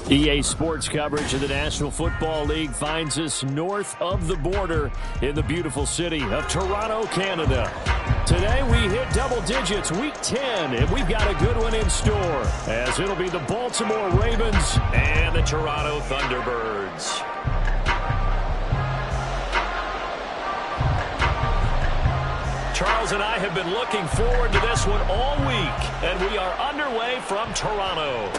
EA Sports coverage of the National Football League finds us north of the border in the beautiful city of Toronto, Canada. Today we hit double digits, Week 10, and we've got a good one in store, as it'll be the Baltimore Ravens and the Toronto Thunderbirds. Charles and I have been looking forward to this one all week, and we are underway from Toronto.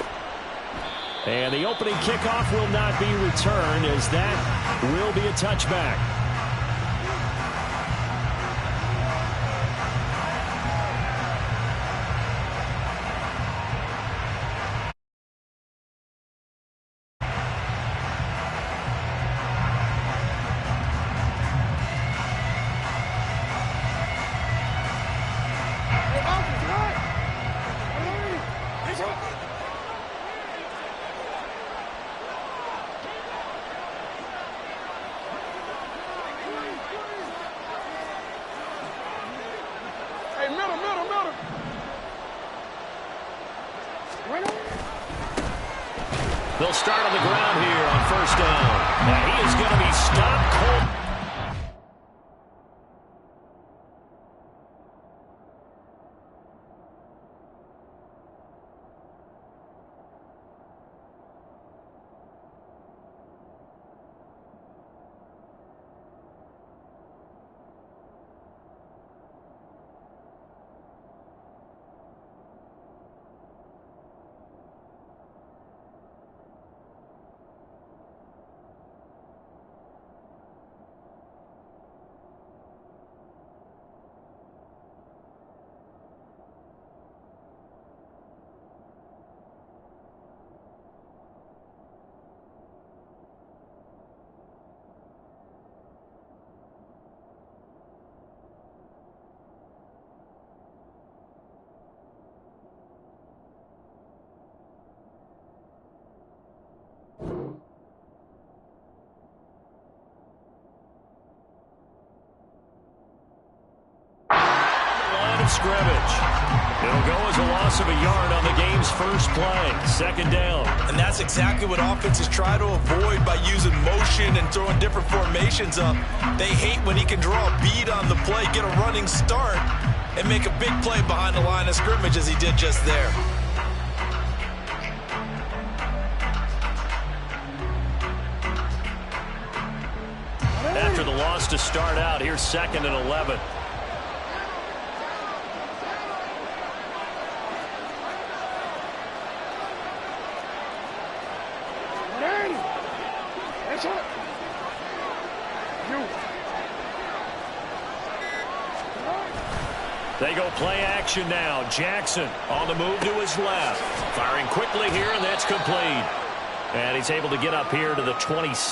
And the opening kickoff will not be returned, as that will be a touchback. They'll start on the ground here on first down. And he is going to be stopped cold. Scrimmage. It'll go as a loss of a yard on the game's first play. Second down. And that's exactly what offenses try to avoid by using motion and throwing different formations up. They hate when he can draw a bead on the play, get a running start, and make a big play behind the line of scrimmage as he did just there. After the loss to start out, here's 2nd and 11. They go play action now. Jackson on the move to his left. Firing quickly here, and that's complete. And he's able to get up here to the 26.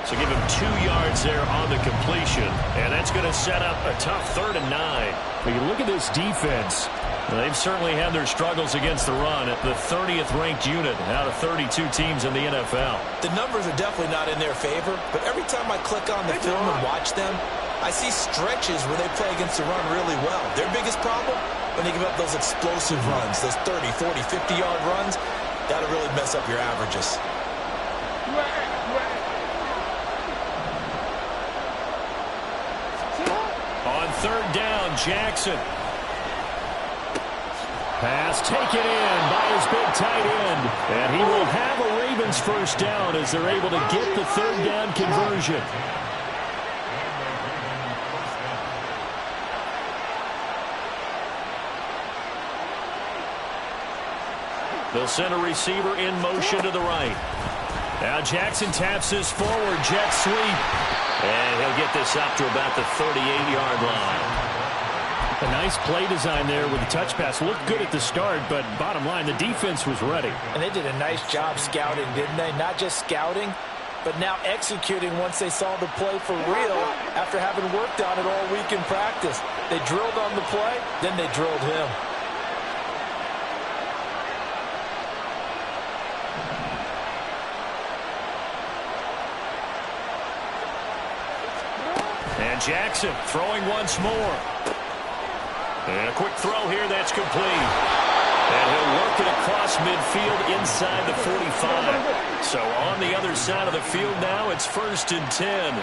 So give him 2 yards there on the completion. And that's going to set up a tough 3rd and 9. When you look at this defense, they've certainly had their struggles against the run at the 30th ranked unit out of 32 teams in the NFL. The numbers are definitely not in their favor, but every time I click on the film and watch them, I see stretches where they play against the run really well. Their biggest problem, when they give up those explosive runs, those 30, 40, 50-yard runs, that'll really mess up your averages. On 3rd down, Jackson. Pass taken in by his big tight end. And he will have a Ravens first down as they're able to get the 3rd down conversion. They'll send a receiver in motion to the right. Now Jackson taps his forward jet sweep. And he'll get this up to about the 38-yard line. A nice play design there with the touch pass. Looked good at the start, but bottom line, the defense was ready. And they did a nice job scouting, didn't they? Not just scouting, but now executing once they saw the play for real after having worked on it all week in practice. They drilled on the play, then they drilled him. And Jackson throwing once more. And a quick throw here that's complete. And he'll work it across midfield inside the 45. So on the other side of the field now, it's 1st and 10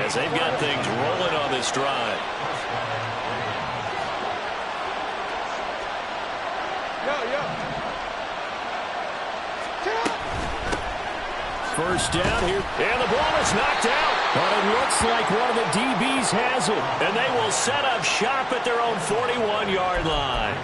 as they've got things rolling on this drive. First down here. And the ball is knocked out. But it looks like one of the DBs has it. And they will set up shop at their own 41-yard line.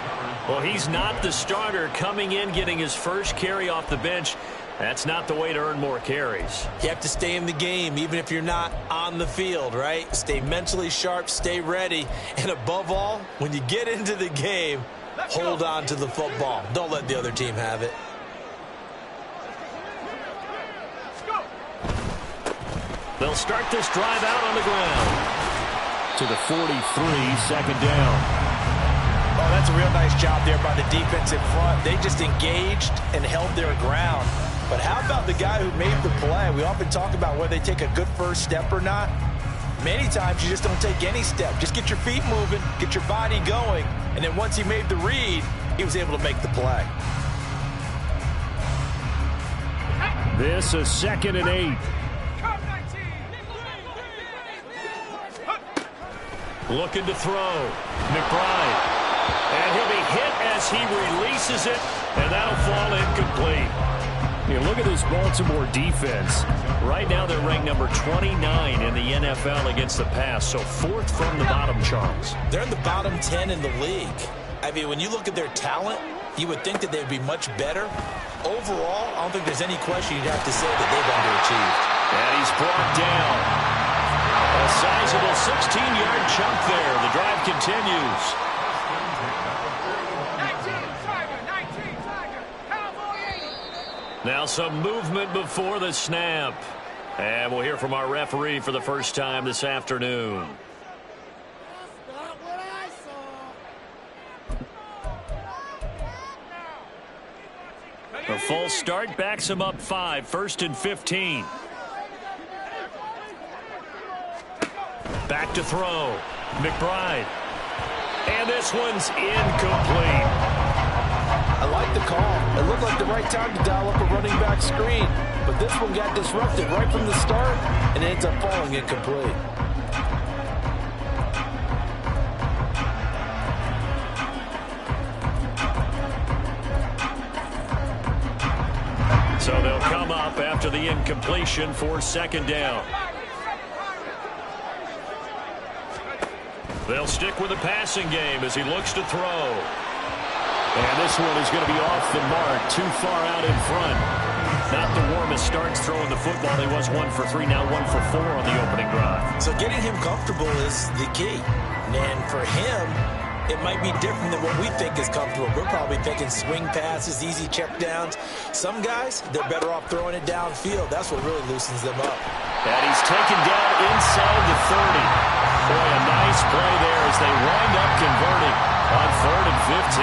Well, he's not the starter coming in, getting his first carry off the bench. That's not the way to earn more carries. You have to stay in the game, even if you're not on the field, right? Stay mentally sharp, stay ready. And above all, when you get into the game, hold on to the football. Don't let the other team have it. They'll start this drive out on the ground. To the 43, 2nd down. Oh, that's a real nice job there by the defense in front. They just engaged and held their ground. But how about the guy who made the play? We often talk about whether they take a good first step or not. Many times you just don't take any step. Just get your feet moving, get your body going, and then once he made the read, he was able to make the play. This is 2nd and 8. Looking to throw. McBride. And he'll be hit as he releases it, and that'll fall incomplete. You look at this Baltimore defense. Right now they're ranked number 29 in the NFL against the pass, so 4th from the bottom, Charles. They're in the bottom 10 in the league. I mean, when you look at their talent, you would think that they'd be much better. Overall, I don't think there's any question you'd have to say that they've underachieved. And he's brought down. A sizable 16-yard chunk there. The drive continues. 19 Tiger. Cowboy 8. Now some movement before the snap. And we'll hear from our referee for the first time this afternoon. That's not what I saw. A false start backs him up 5, 1st and 15. Back to throw. McBride. And this one's incomplete. I like the call. It looked like the right time to dial up a running back screen. But this one got disrupted right from the start and ends up falling incomplete. So they'll come up after the incompletion for 2nd down. They'll stick with the passing game as he looks to throw. And this one is going to be off the mark, too far out in front. Not the warmest starts throwing the football. He was 1 for 3, now 1 for 4 on the opening drive. So getting him comfortable is the key. And for him, it might be different than what we think is comfortable. We're probably thinking swing passes, easy checkdowns. Some guys, they're better off throwing it downfield. That's what really loosens them up. And he's taken down inside the 30. Boy, a nice play there as they wind up converting on 3rd and 15.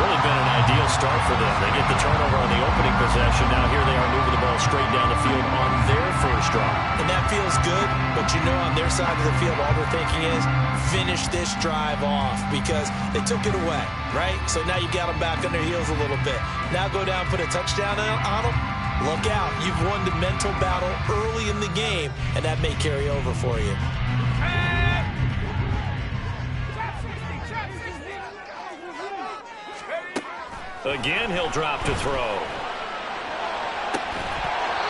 Really been an ideal start for them. They get the turnover on the opening possession. Now here they are moving the ball straight down the field on their first drive. And that feels good, but you know on their side of the field, all they're thinking is finish this drive off because they took it away, right? So now you got them back on their heels a little bit. Now go down, put a touchdown on them. Look out. You've won the mental battle early in the game, and that may carry over for you. Again, he'll drop to throw.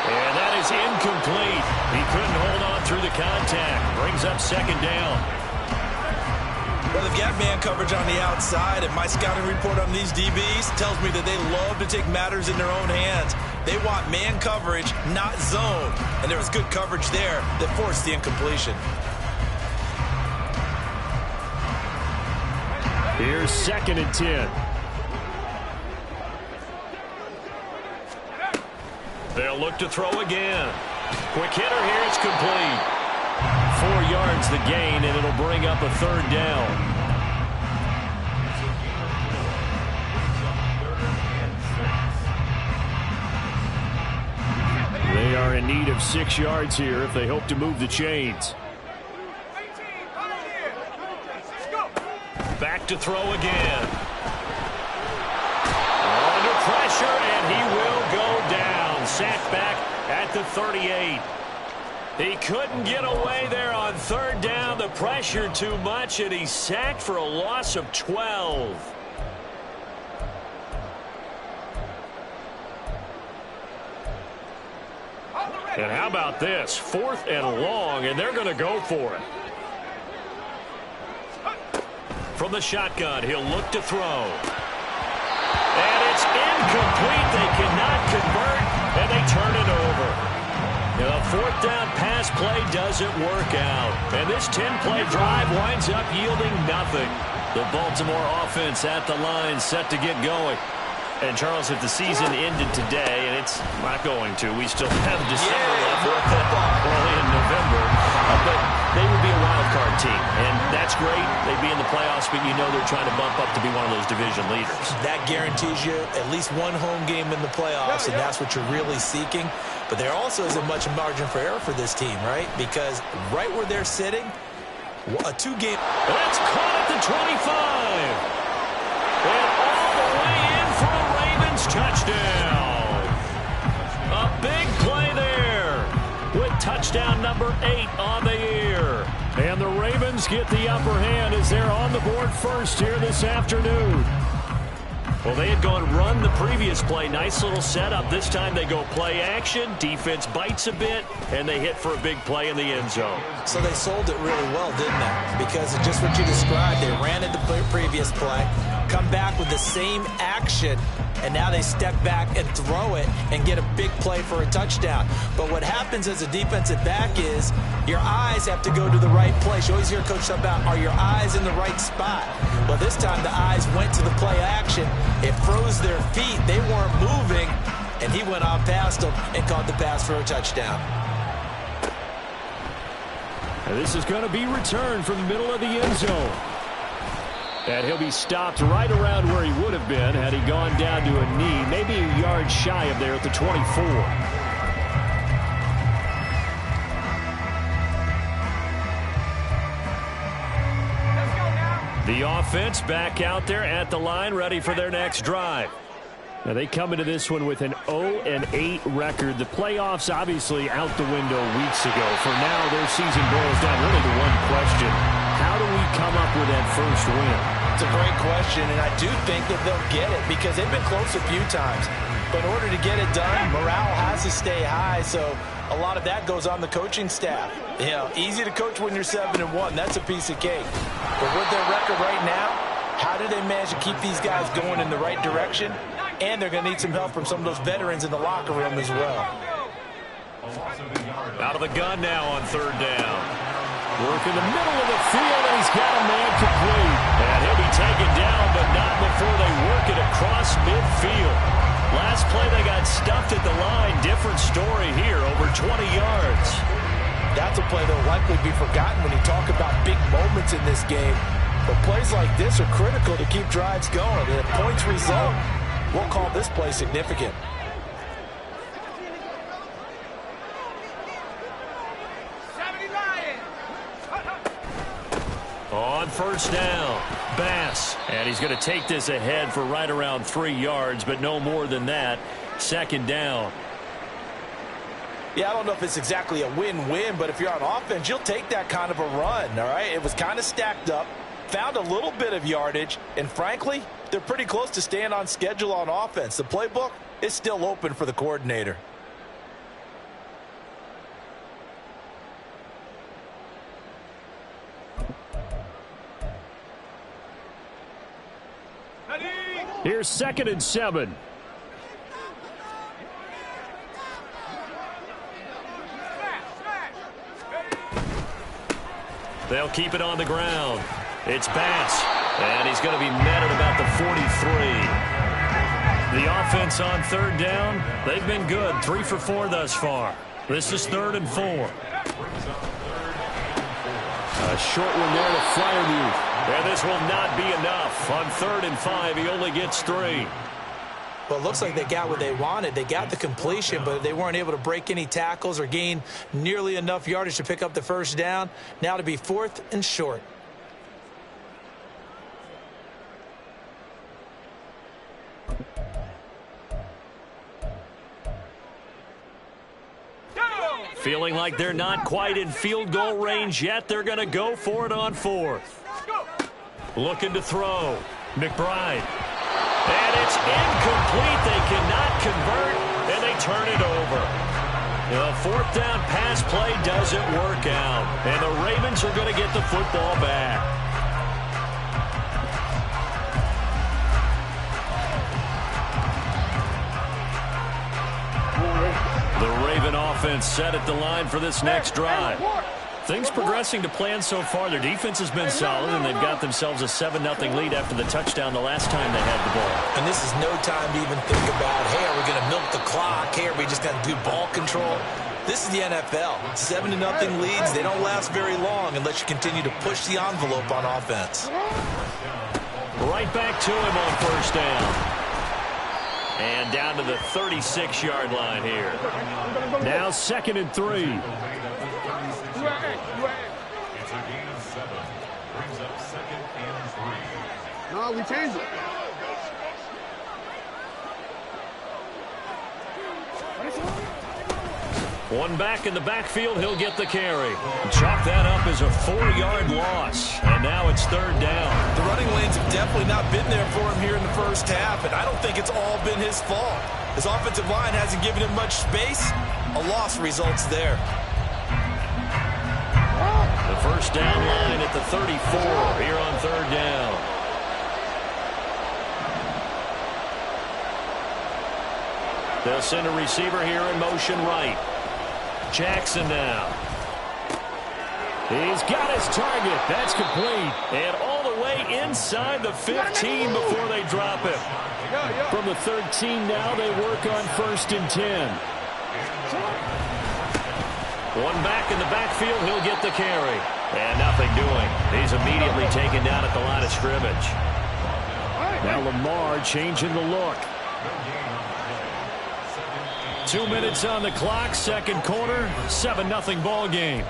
And that is incomplete. He couldn't hold on through the contact. Brings up 2nd down. Well, they've got man coverage on the outside, and my scouting report on these DBs tells me that they love to take matters in their own hands. They want man coverage, not zone. And there was good coverage there that forced the incompletion. Here's 2nd and 10. They'll look to throw again. Quick hitter here, it's complete. 4 yards the gain, and it'll bring up a 3rd down. They are in need of 6 yards here if they hope to move the chains. Back to throw again. pressure, and he will go down. Sacked back at the 38. He couldn't get away there on third down. The pressure too much, and he's sacked for a loss of 12. And how about this? 4th and long, and they're going to go for it. From the shotgun, he'll look to throw. And it's incomplete. They cannot convert, and they turn it over. The 4th down pass play doesn't work out. And this 10-play drive winds up yielding nothing. The Baltimore offense at the line, set to get going. And, Charles, if the season ended today, and it's not going to, we still have December left, early in November, but they would be a wild card team. And that's great. They'd be in the playoffs, but you know they're trying to bump up to be one of those division leaders. That guarantees you at least one home game in the playoffs, and that's what you're really seeking. But there also isn't much margin for error for this team, right? Because right where they're sitting, a 2-game... That's caught at the 25. And all the way in for a Ravens touchdown. A big play there with touchdown number 8 on the year. And the Ravens get the upper hand as they're on the board first here this afternoon. Well, they had gone run the previous play. Nice little setup. This time they go play action. Defense bites a bit, and they hit for a big play in the end zone. So they sold it really well, didn't they? Because of just what you described. They ran at the previous play, come back with the same action, and now they step back and throw it and get a big play for a touchdown. But what happens as a defensive back is your eyes have to go to the right place. You always hear Coach talk about, are your eyes in the right spot? Well, this time the eyes went to the play action. It froze their feet. They weren't moving, and he went on past them and caught the pass for a touchdown. And this is going to be returned from the middle of the end zone. And he'll be stopped right around where he would have been had he gone down to a knee, maybe a yard shy of there at the 24. The offense back out there at the line, ready for their next drive. Now they come into this one with an 0-8 record. The playoffs obviously out the window weeks ago. For now, their season boils down really to one question. How do we come up with that first win? It's a great question, and I do think that they'll get it because they've been close a few times. But in order to get it done, morale has to stay high, so a lot of that goes on the coaching staff. You know, easy to coach when you're 7-1. That's a piece of cake. But with their record right now, how do they manage to keep these guys going in the right direction? And they're going to need some help from some of those veterans in the locker room as well. Out of the gun now on third down. Work in the middle of the field, and he's got a man complete. And he'll be taken down, but not before they work it across midfield. Last play, they got stuffed at the line. Different story here, over 20 yards. That's a play that will likely be forgotten when you talk about big moments in this game. But plays like this are critical to keep drives going. And if points result, we'll call this play significant. On first down, Bass. And he's going to take this ahead for right around 3 yards, but no more than that. Second down. Yeah, I don't know if it's exactly a win-win, but if you're on offense, you'll take that kind of a run, all right? It was kind of stacked up, found a little bit of yardage, and frankly, they're pretty close to staying on schedule on offense. The playbook is still open for the coordinator. Here's 2nd and 7. They'll keep it on the ground. It's Bass, and he's going to be met at about the 43. The offense on third down, they've been good. 3 for 4 thus far. This is 3rd and 4. A short one there to Fryermuth. And this will not be enough. On 3rd and 5, he only gets 3. Well, it looks like they got what they wanted. They got the completion, but they weren't able to break any tackles or gain nearly enough yardage to pick up the first down. Now to be 4th and short. Feeling like they're not quite in field goal range yet. They're going to go for it on fourth. Looking to throw. McBride. And it's incomplete. They cannot convert, and they turn it over. The fourth down pass play doesn't work out, and the Ravens are going to get the football back. The Raven offense set at the line for this next drive. Things progressing to plan so far. Their defense has been solid, and they've got themselves a 7-0 lead after the touchdown the last time they had the ball. And this is no time to even think about, hey, are we going to milk the clock? Hey, are we just going to do ball control? This is the NFL. 7-0 leads. They don't last very long unless you continue to push the envelope on offense. Right back to him on first down. And down to the 36-yard line here. Now 2nd and 3. It's a gain of 7. Brings up 2nd and 3. No, we changed it. One back in the backfield. He'll get the carry. Chalk that up as a 4-yard loss. And now it's 3rd down. The running lanes have definitely not been there for him here in the first half, and I don't think it's all been his fault. His offensive line hasn't given him much space. A loss results there. The first down line at the 34 here on 3rd down. They'll send a receiver here in motion right. Jackson now. He's got his target. That's complete. And all the way inside the 15 before they drop him. From the 13 now, they work on 1st and 10. One back in the backfield. He'll get the carry. And nothing doing. He's immediately taken down at the line of scrimmage. Now Lamar changing the look. 2 minutes on the clock, 2nd quarter, 7-0 ball game.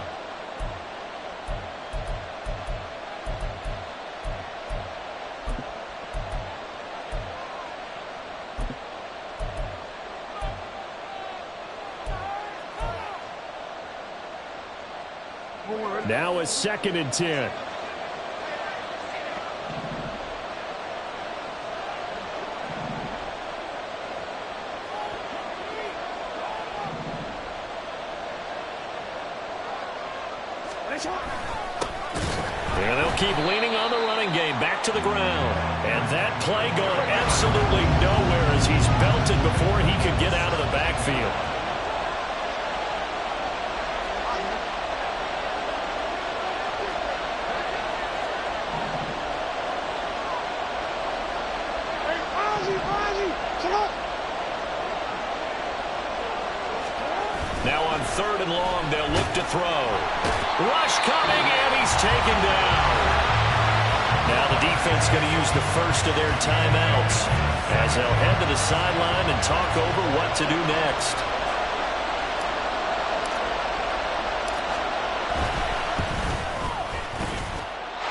Now it's 2nd and 10. And they'll keep leaning on the running game back to the ground. And that play going absolutely nowhere as he's belted before he could get out of the backfield. Now on 3rd and long, they'll look to throw. Rush coming, and he's taken down. Now the defense going to use the first of their timeouts as they'll head to the sideline and talk over what to do next.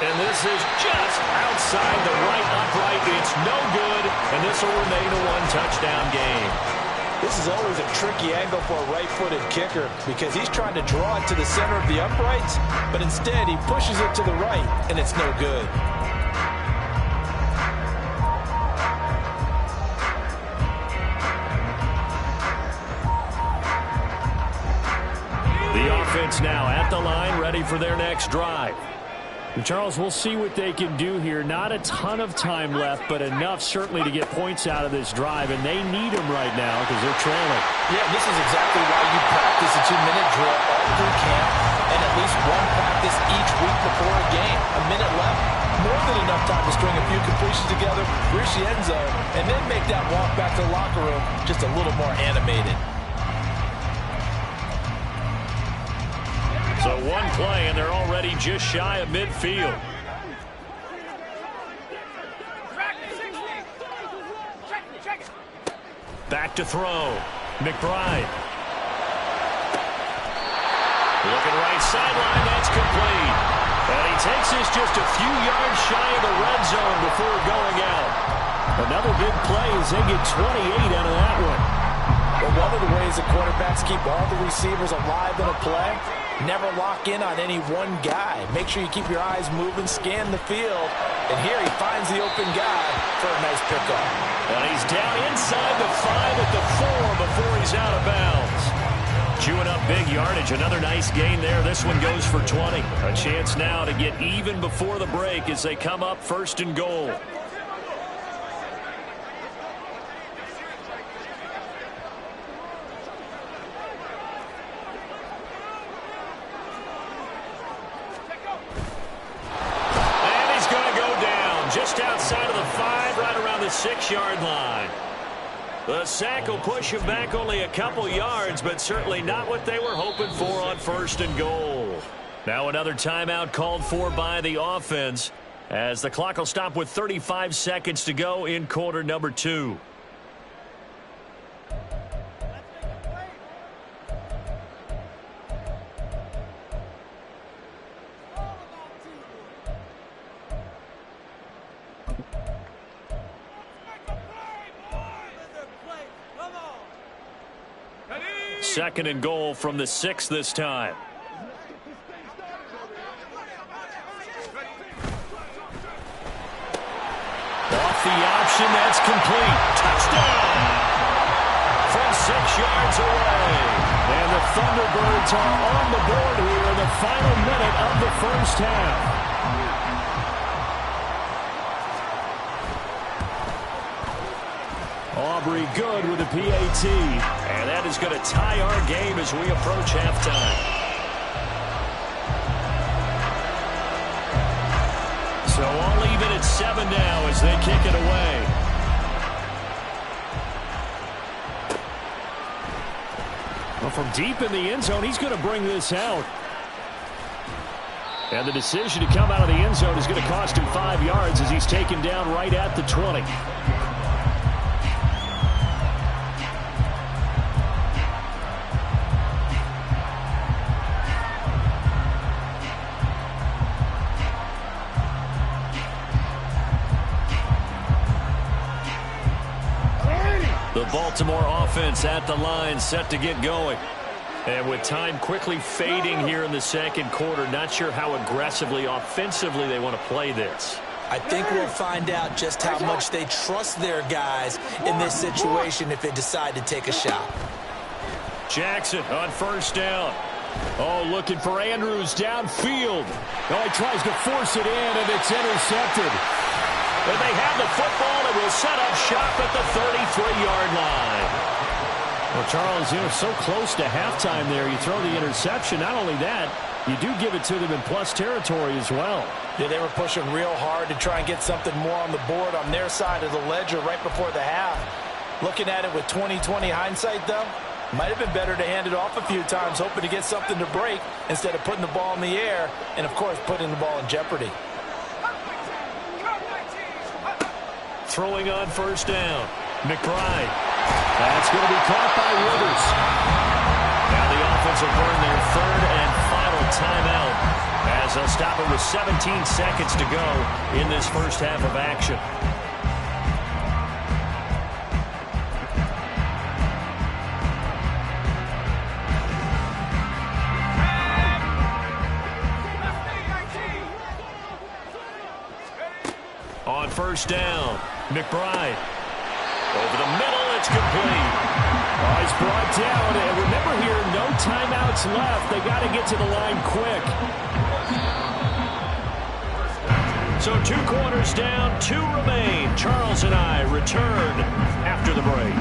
And this is just outside the right upright. It's no good, and this will remain a 1-touchdown game. This is always a tricky angle for a right-footed kicker because he's trying to draw it to the center of the uprights, but instead he pushes it to the right, and it's no good. The offense now at the line, ready for their next drive. Charles, we'll see what they can do here. Not a ton of time left, but enough certainly to get points out of this drive, and they need them right now because they're trailing. Yeah, this is exactly why you practice a 2-minute drill all through camp and at least one practice each week before a game. A minute left, more than enough time to string a few completions together, reach the end zone, and then make that walk back to the locker room just a little more animated. So one play, and they're already just shy of midfield. Back to throw. McBride. Looking right sideline, that's complete. And he takes this just a few yards shy of the red zone before going out. Another big play as they get 28 out of that one. But while of the ways that quarterbacks keep all the receivers alive in a play, never lock in on any one guy. Make sure you keep your eyes moving, scan the field, and here he finds the open guy for a nice pickup. And he's down inside the 5 at the 4 before he's out of bounds. Chewing up big yardage. Another nice gain there. This one goes for 20. A chance now to get even before the break as they come up 1st and goal. Just outside of the 5, right around the 6-yard line. The sack will push him back only a couple yards, but certainly not what they were hoping for on 1st and goal. Now another timeout called for by the offense as the clock will stop with 35 seconds to go in quarter number 2. Second and goal from the 6 this time. Off the option, that's complete. Touchdown! From 6 yards away. And the Thunderbirds are on the board here in the final minute of the first half. Aubrey good with the PAT. And that is going to tie our game as we approach halftime. So all even at 7 now as they kick it away. Well, from deep in the end zone, he's going to bring this out. And the decision to come out of the end zone is going to cost him 5 yards as he's taken down right at the 20. The Baltimore offense at the line, set to get going. And with time quickly fading here in the second quarter, not sure how aggressively, offensively they want to play this. I think we'll find out just how much they trust their guys in this situation if they decide to take a shot. Jackson on 1st down. Oh, looking for Andrews downfield. Oh, he tries to force it in, and it's intercepted. And they have the football and will set up shop at the 33-yard line. Well, Charles, so close to halftime there. You throw the interception. Not only that, you do give it to them in plus territory as well. Yeah, they were pushing real hard to try and get something more on the board on their side of the ledger right before the half. Looking at it with 20/20 hindsight, though, might have been better to hand it off a few times, hoping to get something to break instead of putting the ball in the air and, of course, putting the ball in jeopardy. Throwing on 1st down. McBride. That's going to be caught by Rivers. Now the offense will burn their 3rd and final timeout as they'll stop it with 17 seconds to go in this first half of action. On 1st down, McBride. Over the middle, it's complete. Oh, he's brought down, and remember here, no timeouts left. They got to get to the line quick. So 2 quarters down, 2 remain. Charles and I return after the break.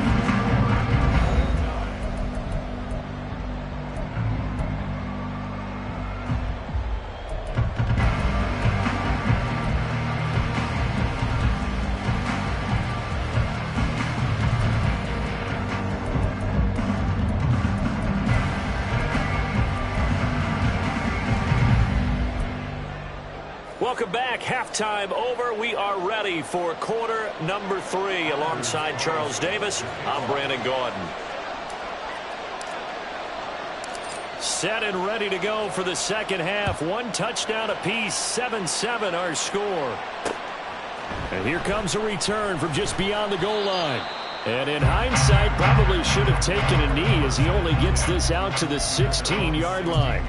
Welcome back. Halftime over. We are ready for quarter number 3. Alongside Charles Davis, I'm Brandon Gordon. Set and ready to go for the second half. 1 touchdown apiece. 7-7 our score. And here comes a return from just beyond the goal line. And in hindsight, probably should have taken a knee as he only gets this out to the 16-yard line.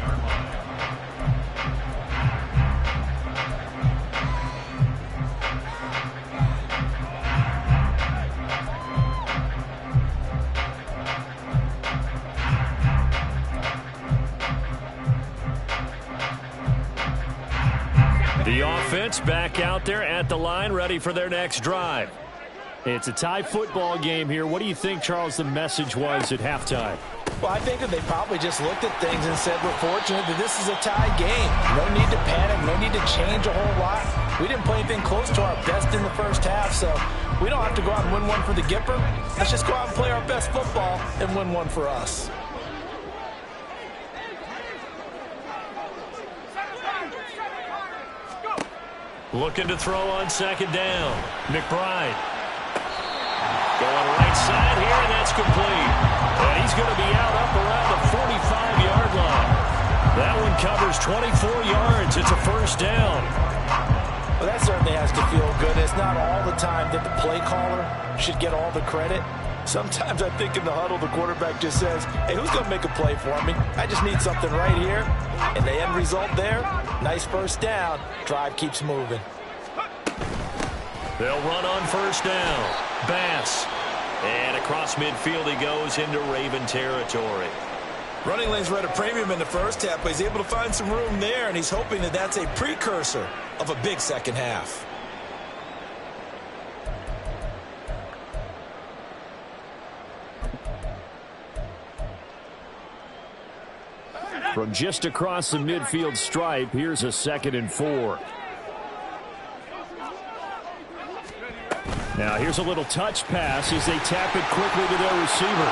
The offense back out there at the line, ready for their next drive. It's a tie football game here. What do you think, Charles, the message was at halftime? Well, I think that they probably just looked at things and said, we're fortunate that this is a tie game. No need to panic, no need to change a whole lot. We didn't play anything close to our best in the first half, so we don't have to go out and win one for the Gipper. Let's just go out and play our best football and win one for us. Looking to throw on second down. McBride. Going right side here, and that's complete. And he's going to be out up around the 45-yard line. That one covers 24 yards. It's a first down. Well, that certainly has to feel good. It's not all the time that the play caller should get all the credit. Sometimes I think in the huddle, the quarterback just says, hey, who's going to make a play for me? I just need something right here. And the end result there, nice first down. Drive keeps moving. They'll run on first down. Bass. And across midfield he goes into Raven territory. Running lanes were at a premium in the first half, but he's able to find some room there, and he's hoping that that's a precursor of a big second half. From just across the midfield stripe, here's a 2nd and 4. Now here's a little touch pass as they tap it quickly to their receiver.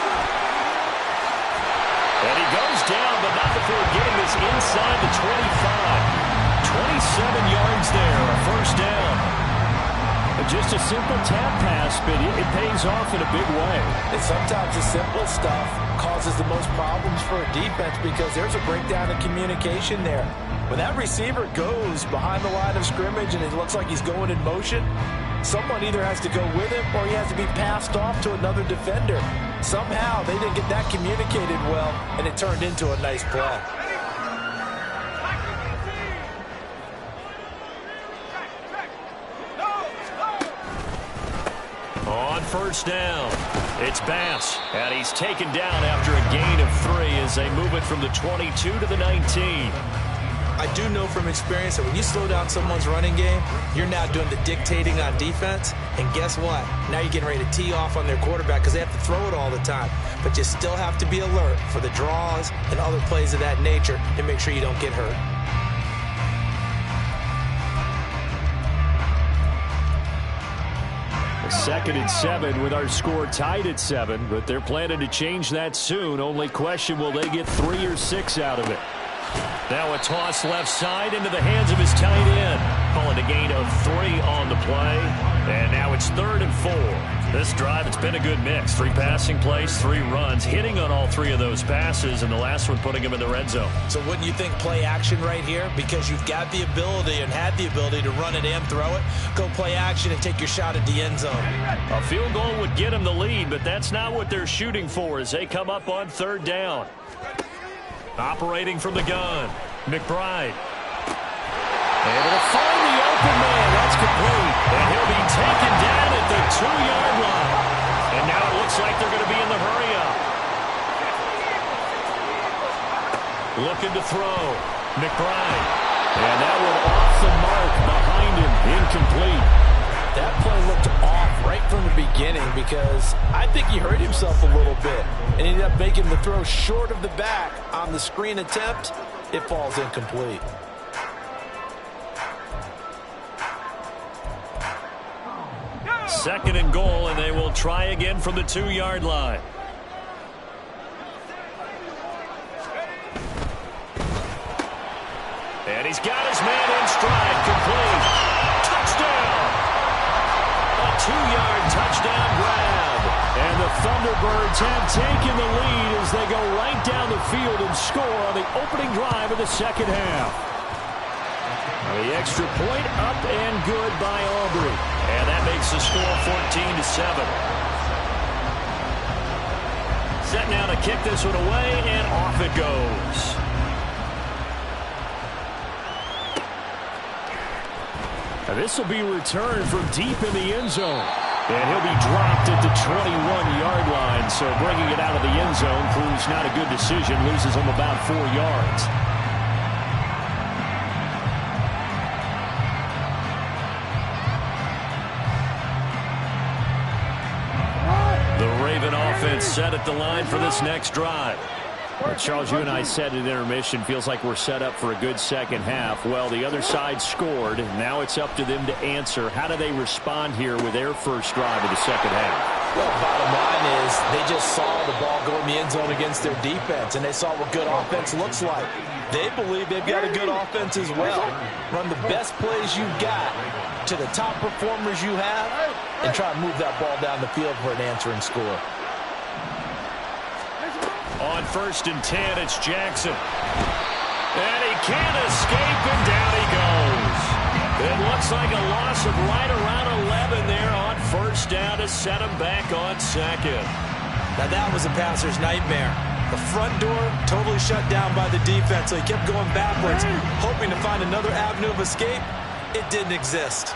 And he goes down, but not before getting this inside the 25. 27 yards there, a first down. Just a simple tap pass, but it pays off in a big way. And sometimes the simple stuff causes the most problems for a defense because there's a breakdown in communication there. When that receiver goes behind the line of scrimmage and it looks like he's going in motion, someone either has to go with him or he has to be passed off to another defender. Somehow they didn't get that communicated well, and it turned into a nice play. On first down, it's Bass, and he's taken down after a gain of 3 as they move it from the 22 to the 19. I do know from experience that when you slow down someone's running game, you're now doing the dictating on defense. And guess what? Now you're getting ready to tee off on their quarterback because they have to throw it all the time. But you still have to be alert for the draws and other plays of that nature and make sure you don't get hurt. A 2nd and 7 with our score tied at 7, but they're planning to change that soon. Only question, will they get 3 or 6 out of it? Now a toss left side into the hands of his tight end. Calling a gain of 3 on the play. And now it's 3rd and 4. This drive, it's been a good mix. 3 passing plays, 3 runs, hitting on all 3 of those passes, and the last one putting him in the red zone. So wouldn't you think play action right here? Because you've got the ability and had the ability to run it and throw it. Go play action and take your shot at the end zone. A field goal would get them the lead, but that's not what they're shooting for as they come up on 3rd down. Operating from the gun, McBride. Able to find the open man. That's complete. And he'll be taken down at the 2-yard line. And now it looks like they're going to be in the hurry-up. Looking to throw. McBride. And that one off the mark behind him. Incomplete. That play looked off right from the beginning because I think he hurt himself a little bit. And he ended up making the throw short of the back on the screen attempt. It falls incomplete. Second and goal, and they will try again from the 2-yard line. And he's got his man in stride, complete. Touchdown! A 2-yard touchdown grab. And the Thunderbirds have taken the lead as they go right down the field and score on the opening drive of the second half. The extra point up and good by Aubrey. And that makes the score 14-7. set now to kick this one away, and off it goes. Now this will be returned from deep in the end zone. And he'll be dropped at the 21-yard line. So bringing it out of the end zone proves not a good decision. Loses him about 4 yards. The Raven offense set at the line for this next drive. Well, Charles, you and I said at intermission, feels like we're set up for a good second half. Well, the other side scored. Now it's up to them to answer. How do they respond here with their first drive of the second half? Well, bottom line is they just saw the ball go in the end zone against their defense, and they saw what good offense looks like. They believe they've got a good offense as well. Run the best plays you've got to the top performers you have and try to move that ball down the field for an answering score. On 1st and 10, it's Jackson. And he can't escape, and down he goes. It looks like a loss of right around 11 there on 1st down to set him back on 2nd. Now that was a passer's nightmare. The front door totally shut down by the defense, so he kept going backwards, hoping to find another avenue of escape. It didn't exist.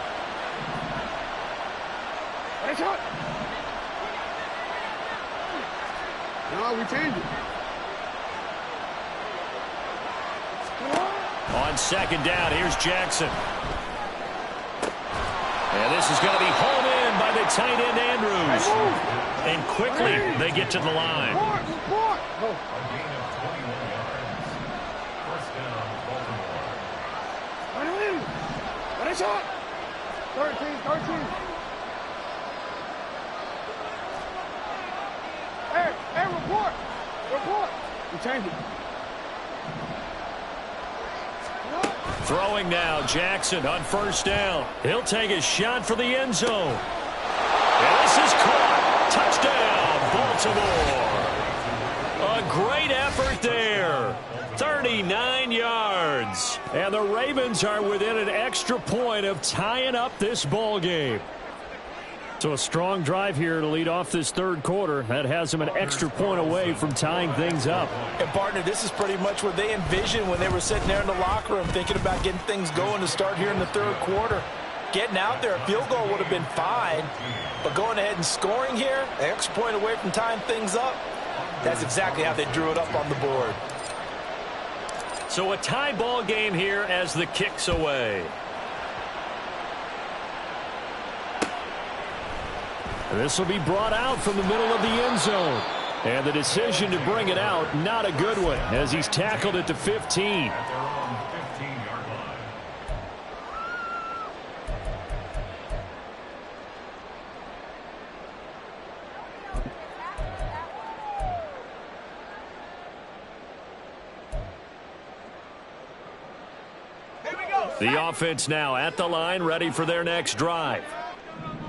No, we changed it. On 2nd down, here's Jackson. And this is going to be hauled in by the tight end, Andrews. And quickly, they get to the line. A gain of 21 yards. 1st down, Baltimore. 13. Hey, report. We changed it. Throwing now, Jackson on 1st down. He'll take a shot for the end zone. And this is caught. Touchdown, Baltimore. A great effort there. 39 yards. And the Ravens are within an extra point of tying up this ball game. So a strong drive here to lead off this 3rd quarter. That has them an extra point away from tying things up. And, partner, this is pretty much what they envisioned when they were sitting there in the locker room thinking about getting things going to start here in the 3rd quarter. Getting out there, a field goal would have been fine. But going ahead and scoring here, an extra point away from tying things up, that's exactly how they drew it up on the board. So a tie ball game here as the kick's away. This will be brought out from the middle of the end zone. And the decision to bring it out, not a good one, as he's tackled at the 15. At their own 15-yard line. The offense now at the line, ready for their next drive.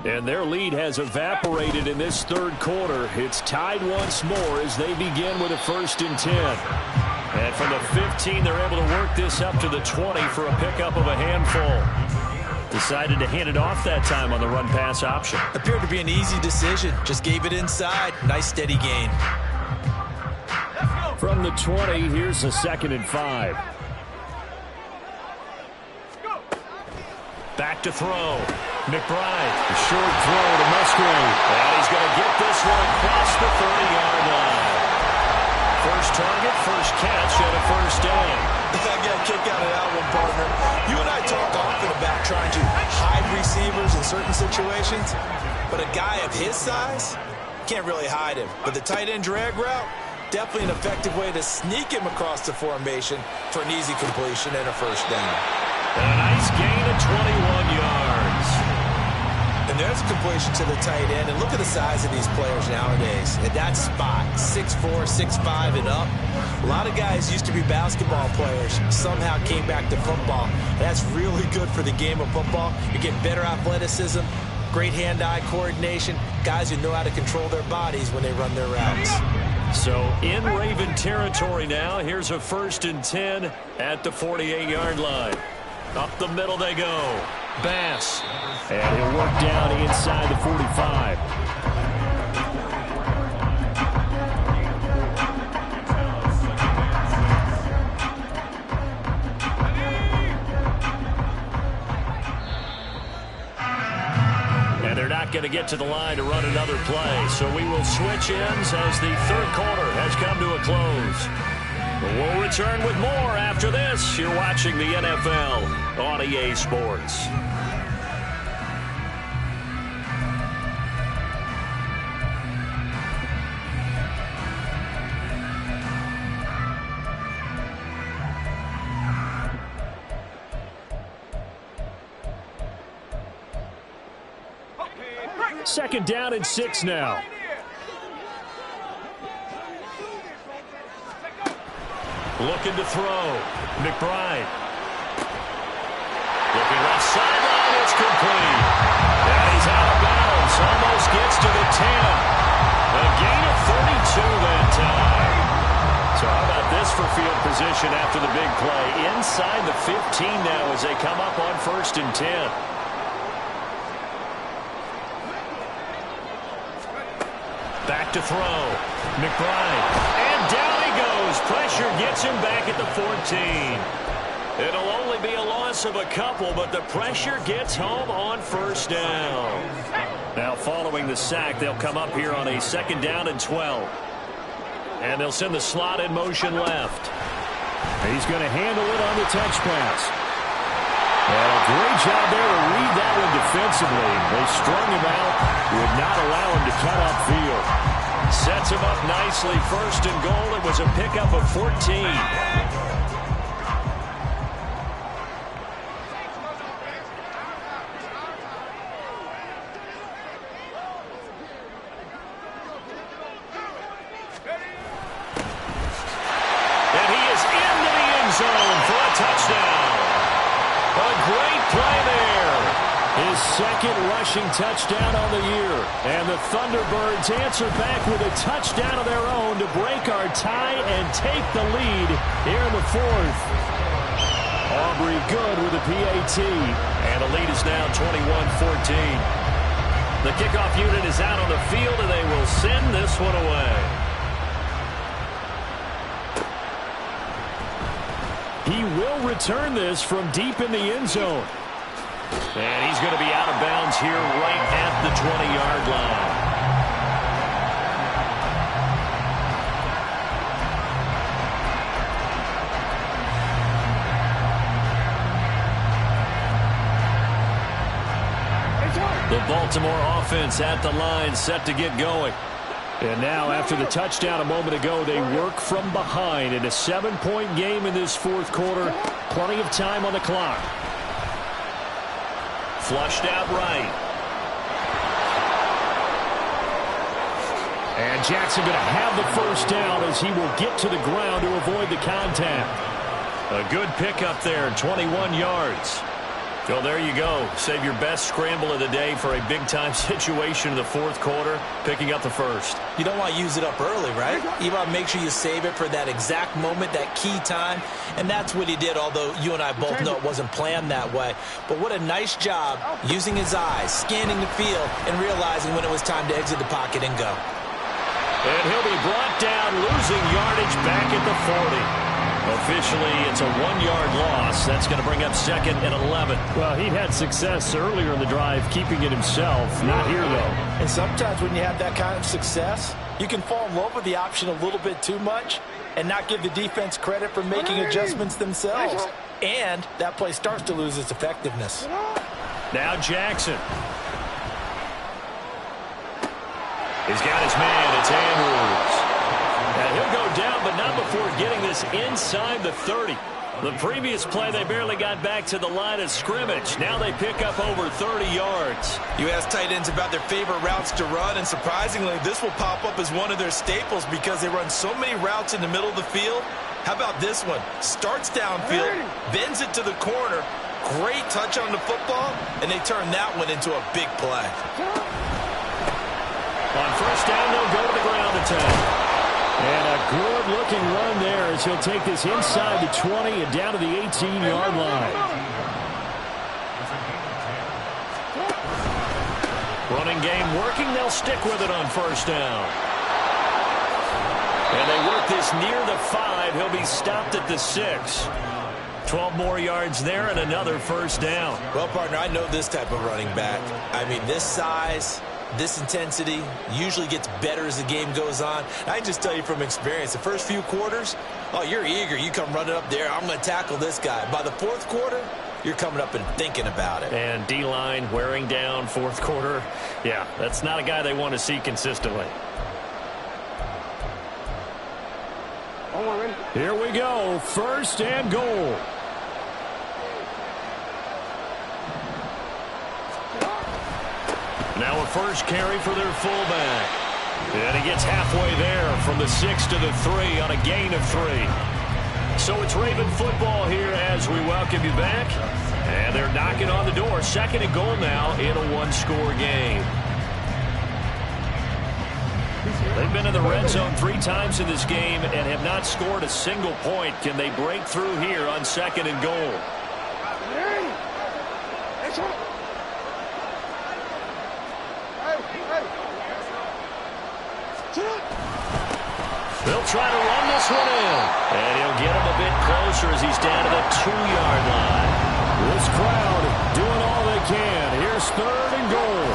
And their lead has evaporated in this 3rd quarter. It's tied once more as they begin with a 1st and 10. And from the 15, they're able to work this up to the 20 for a pickup of a handful. Decided to hand it off that time on the run-pass option. Appeared to be an easy decision. Just gave it inside. Nice steady gain. From the 20, here's a 2nd and 5. Back to throw. McBride, a short throw to Musgrave. And he's going to get this one across the 30-yard line. First target, first catch, and a 1st down. I got a kick out of that one, partner. You and I talk often about trying to hide receivers in certain situations, but a guy of his size can't really hide him. But the tight end drag route, definitely an effective way to sneak him across the formation for an easy completion and a 1st down. And a nice gain of 21 yards. And there's a completion to the tight end. And look at the size of these players nowadays. At that spot, 6'4", 6'5", and up. A lot of guys used to be basketball players. Somehow came back to football. That's really good for the game of football. You get better athleticism, great hand-eye coordination, guys who know how to control their bodies when they run their routes. So in Raven territory now. Here's a 1st and 10 at the 48-yard line. Up the middle they go. Bass. And he'll work down inside the 45. get to the line to run another play. So we will switch ends as the third quarter has come to a close. We'll return with more after this. You're watching the NFL on EA Sports. Second down and 6 now. Looking to throw. McBride. Looking left sideline. It's complete. And he's out of bounds. Almost gets to the 10. A gain of 32 that time. So how about this for field position after the big play? Inside the 15 now as they come up on 1st and 10. Back to throw. McBride. And down he goes. Pressure gets him back at the 14. It'll only be a loss of a couple, but the pressure gets home on 1st down. Now following the sack, they'll come up here on a 2nd down and 12. And they'll send the slot in motion left. He's going to handle it on the touch pass. And a great job there to read that one defensively. They strung him out, would not allow him to cut upfield. Sets him up nicely. 1st and goal. It was a pickup of 14. And he is into the end zone for a touchdown. A great play there. His 2nd rushing touchdown on the year. And the Thunderbirds answer back with a touchdown of their own to break our tie and take the lead here in the 4th. Aubrey good with a PAT. And the lead is now 21-14. The kickoff unit is out on the field, and they will send this one away. He will return this from deep in the end zone. And he's going to be out of bounds here right at the 20-yard line. The Baltimore offense at the line, set to get going. And now, after the touchdown a moment ago, they work from behind in a 7-point game in this 4th quarter. Plenty of time on the clock. Flushed out right. And Jackson going to have the 1st down as he will get to the ground to avoid the contact. A good pickup there, 21 yards. Well, there you go. Save your best scramble of the day for a big-time situation in the 4th quarter, picking up the 1st. You don't want to use it up early, right? You want to make sure you save it for that exact moment, that key time. And that's what he did, although you and I both know it wasn't planned that way. But what a nice job using his eyes, scanning the field, and realizing when it was time to exit the pocket and go. And he'll be brought down, losing yardage back at the 40. Officially, it's a 1-yard loss. That's going to bring up 2nd and 11. Well, he had success earlier in the drive keeping it himself. Not here, though. And sometimes when you have that kind of success, you can fall in love with the option a little bit too much and not give the defense credit for making adjustments themselves. And that play starts to lose its effectiveness. Now Jackson. He's got his man. It's Andrews. And he'll go down, but not before getting this inside the 30. The previous play, they barely got back to the line of scrimmage. Now they pick up over 30 yards. You ask tight ends about their favorite routes to run, and surprisingly, this will pop up as one of their staples because they run so many routes in the middle of the field. How about this one? Starts downfield, bends it to the corner. Great touch on the football, and they turn that one into a big play. On 1st down, they'll go to the ground attack. And a good-looking run there as he'll take this inside the 20 and down to the 18-yard line. Running game working. They'll stick with it on 1st down. And they work this near the 5. He'll be stopped at the 6. 12 more yards there and another 1st down. Well, partner, I know this type of running back. I mean, this size, This intensity usually gets better as the game goes on. I can just tell you from experience, the first few quarters, oh, you're eager. You come running up there, I'm going to tackle this guy. By the fourth quarter, you're coming up and thinking about it. And D-line wearing down fourth quarter. Yeah, that's not a guy they want to see consistently. Here we go. First and goal. Now a first carry for their fullback. And he gets halfway there from the 6 to the 3 on a gain of 3. So it's Raven football here as we welcome you back. And they're knocking on the door. Second and goal now in a one-score game. They've been in the red zone 3 times in this game and have not scored a single point. Can they break through here on second and goal? They'll try to run this one in. And he'll get him a bit closer as he's down to the 2-yard line. This crowd doing all they can. Here's third and goal.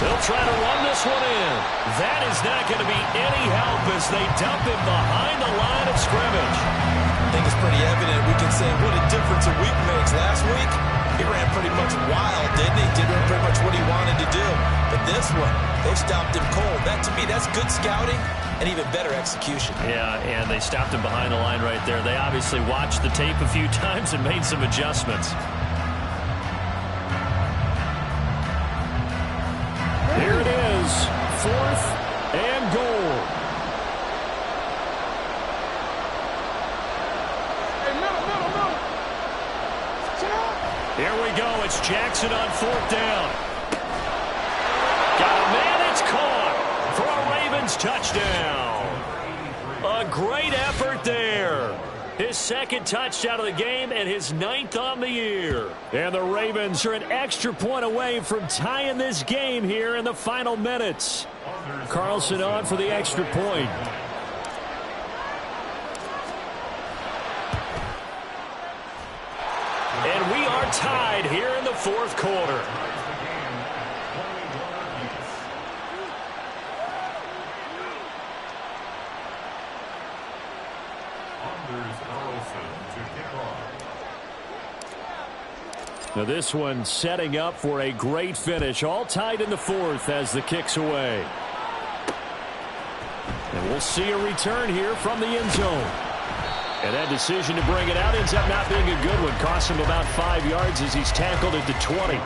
They'll try to run this one in. That is not going to be any help as they dump him behind the line of scrimmage. I think it's pretty evident. We can say what a difference a week makes. Last week, he ran pretty much wild, didn't he? Did pretty much what he wanted to do. But this one, they stopped him cold. That, to me, that's good scouting and even better execution. Yeah, and they stopped him behind the line right there. They obviously watched the tape a few times and made some adjustments. Here it is, fourth and goal. Here we go. It's Jackson on fourth down. Got a man. It's caught for a Ravens touchdown. A great effort there. His second touchdown of the game and his 9th on the year. And the Ravens are an extra point away from tying this game here in the final minutes. Carlson on for the extra point. And we are tied here in the fourth quarter. Now this one setting up for a great finish. All tied in the fourth as the kick's away. And we'll see a return here from the end zone. And that decision to bring it out ends up not being a good one. Costs him about 5 yards as he's tackled at the 20.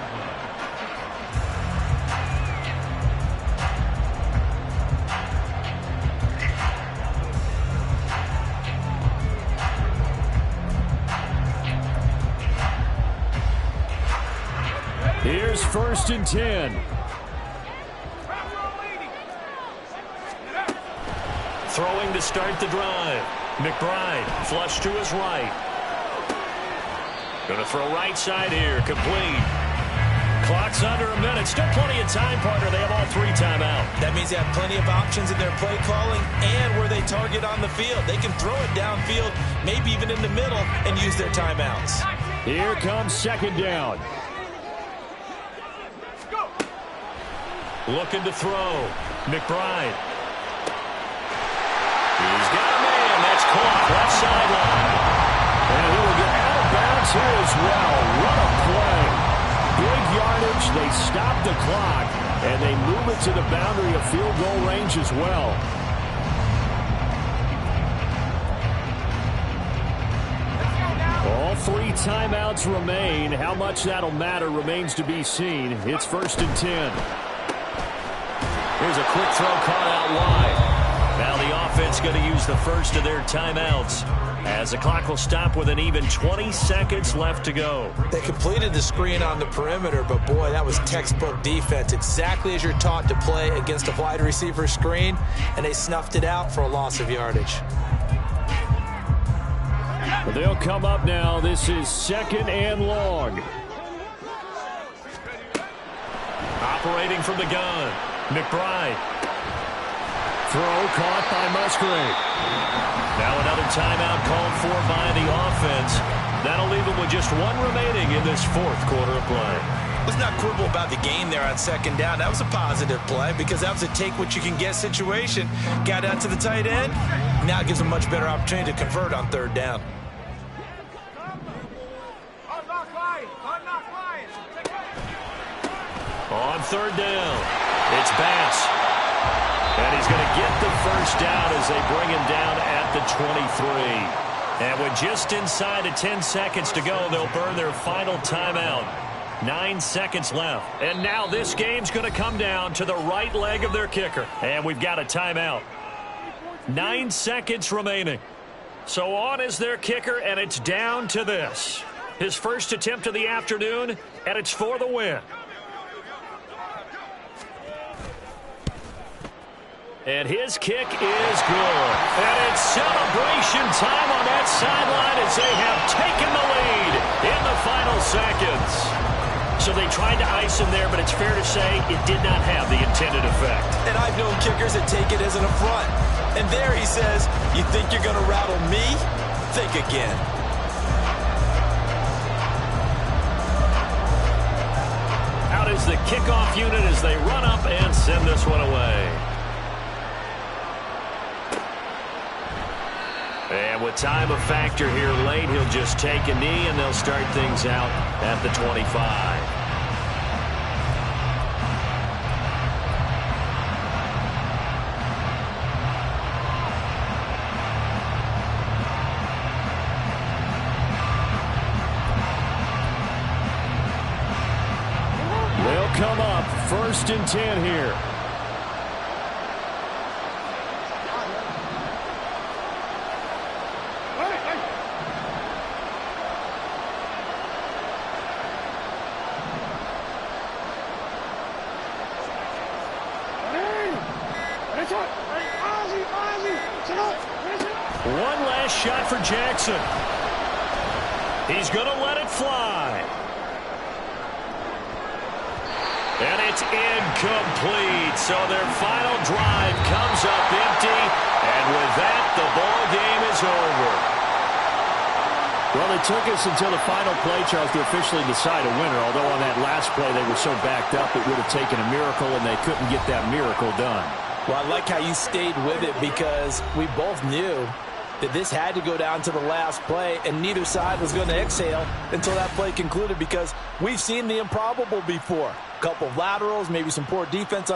Here's first and 10. Throwing to start the drive. McBride flush to his right. Going to throw right side here. Complete. Clock's under a minute. Still plenty of time, partner. They have all 3 timeout. That means they have plenty of options in their play calling and where they target on the field. They can throw it downfield, maybe even in the middle, and use their timeouts. Here comes second down. Looking to throw. McBride. He's got a man. That's caught. Left sideline. And he will get out of bounds here as well. What a play. Big yardage. They stop the clock. And they move it to the boundary of field goal range as well. All 3 timeouts remain. How much that'll matter remains to be seen. It's first and 10. Here's a quick throw caught out wide. Now the offense going to use the first of their timeouts as the clock will stop with an even 20 seconds left to go. They completed the screen on the perimeter, but boy, that was textbook defense. Exactly as you're taught to play against a wide receiver screen, and they snuffed it out for a loss of yardage. They'll come up now. This is second and long. Operating from the gun. McBride. Throw caught by Musgrave. Now another timeout called for by the offense. That'll leave them with just 1 remaining in this fourth quarter of play. Let's not quibble about the game there on second down. That was a positive play because that was a take-what-you-can-get situation. Got out to the tight end. Now it gives them a much better opportunity to convert on third down. On third down, it's Bass. And he's going to get the first down as they bring him down at the 23. And with just inside of 10 seconds to go, they'll burn their final timeout. 9 seconds left. And now this game's going to come down to the right leg of their kicker. And we've got a timeout. 9 seconds remaining. So on is their kicker, and it's down to this. His first attempt of the afternoon, and it's for the win. And his kick is good. And it's celebration time on that sideline as they have taken the lead in the final seconds. So they tried to ice him there, but it's fair to say it did not have the intended effect. And I've known kickers that take it as an affront. And there he says, you think you're going to rattle me? Think again. Out is the kickoff unit as they run up and send this one away. And with time a factor here late, he'll just take a knee and they'll start things out at the 25. They'll come up 1st and 10 here. One last shot for Jackson. He's going to let it fly. And it's incomplete. So their final drive comes up empty. And with that, the ball game is over. Well, it took us until the final play, Charles, to officially decide a winner. Although on that last play they were so backed up, it would have taken a miracle, and they couldn't get that miracle done. Well, I like how you stayed with it because we both knew that this had to go down to the last play, and neither side was going to exhale until that play concluded because we've seen the improbable before. A couple of laterals, maybe some poor defense on the